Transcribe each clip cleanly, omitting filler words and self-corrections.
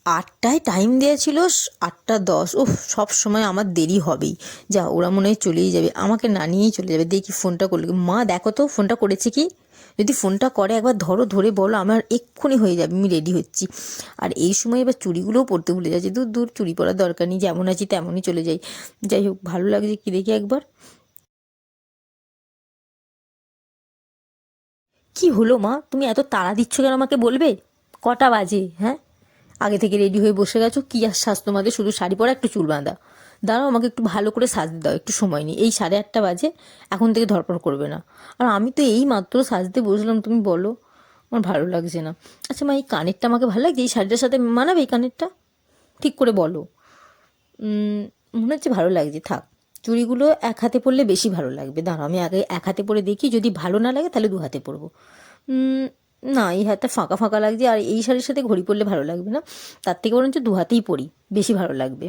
8টায় time দেওয়া ছিল, 8টা 10। ওহ, সব সময় আমার দেরি হবেই। যা, ওরা মনে হয় চলেই যাবে, আমাকে না নিয়েই চলে যাবে। দেখি ফোনটা করলে কি। মা দেখো তো ফোনটা করেছে কি। যদি ফোনটা করে একবার ধরো, ধরে বলো আমার এক্ষুনি হয়ে যাবে, আমি রেডি হচ্ছি। আর এই সময় এবার চুড়িগুলোও পরতে ভুলে যাচ্ছে। দূর দূর, চুড়ি পরার দরকার নেই, যেমন আছি তেমনই চলে যাই। যাই হোক, ভালো লাগছে কি দেখি একবার। কি হলো মা, তুমি এত তাড়া দিচ্ছ কেন, আমাকে বলবে? কটা বাজে, হ্যাঁ? আগে থেকে রেডি হয়ে বসে গেছো, কি আর সাজ তোমাদের, শুধু শাড়ি পরা একটু চুল বাঁধা। দাঁড়াও, আমাকে একটু ভালো করে সাজতে দাও, একটু সময় নিই। এই 8:30 বাজে, এখন থেকে ধরপড় করবে না। আর আমি তো এই মাত্র সাজতে বসলাম, তুমি বলো। আমার ভালো লাগছে না। আচ্ছা মা, এই কানেরটা আমাকে ভালো লাগছে, এই শাড়িটার সাথে মানাবে এই কানেরটা? ঠিক করে বলো। মনে হচ্ছে ভালো লাগছে, থাক। চুড়িগুলো এক হাতে পরলে বেশি ভালো লাগবে। দাঁড়াও, আমি আগে এক হাতে পরে দেখি, যদি ভালো না লাগে তাহলে 2 হাতে পরবো। না, এই হাতটা ফাঁকা ফাঁকা লাগছে, আর এই শাড়ির সাথে ঘড়ি পরলে ভালো লাগবে না। তার থেকে বরঞ্চ 2 হাতেই পরি, বেশি ভালো লাগবে।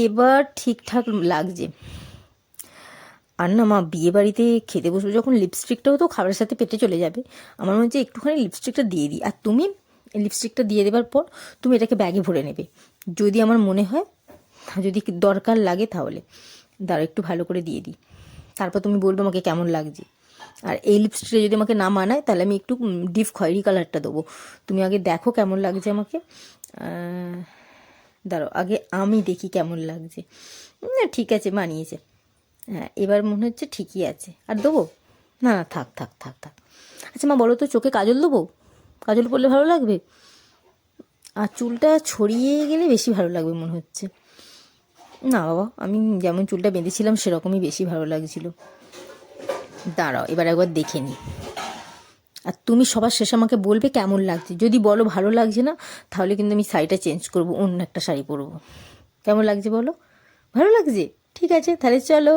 এবার ঠিকঠাক লাগছে। আর না মা, বিয়ে বাড়িতে খেতে বসবো যখন, লিপস্টিকটাও তো খাবারের সাথে পেটে চলে যাবে। আমার মনে হচ্ছে একটুখানি লিপস্টিকটা দিয়ে দিই। আর তুমি লিপস্টিকটা দিয়ে দেওয়ার পর তুমি এটাকে ব্যাগে ভরে নেবে। যদি আমার মনে হয়, যদি দরকার লাগে তাহলে। দাঁড়া, একটু ভালো করে দিয়ে দিই, তারপর তুমি বলবে আমাকে কেমন লাগছে। আর এই লিপস্টিকটা যদি আমাকে না মানায়, তাহলে আমি একটু ডিপ খয়েরি কালারটা দেবো। তুমি আগে দেখো কেমন লাগছে আমাকে। দাঁড়াও, আগে আমি দেখি কেমন লাগছে। না, ঠিক আছে, মানিয়েছে। হ্যাঁ, এবার মনে হচ্ছে ঠিকই আছে। আর দেবো? না না, থাক থাক থাক থাক। আচ্ছা মা, বলো তো, চোখে কাজল দেবো? কাজল পরলে ভালো লাগবে? আর চুলটা ছড়িয়ে গেলে বেশি ভালো লাগবে মনে হচ্ছে। না বাবা, আমি যেমন চুলটা বেঁধেছিলাম সেরকমই বেশি ভালো লাগছিল। দাঁড়াও, এবার একবার দেখে নিই। আর তুমি সবার শেষে আমাকে বলবে কেমন লাগছে। যদি বলো ভালো লাগছে না, তাহলে কিন্তু আমি শাড়িটা চেঞ্জ করব, অন্য একটা শাড়ি পরবো। কেমন লাগছে বলো? ভালো লাগছে? ঠিক আছে, তাহলে চলো।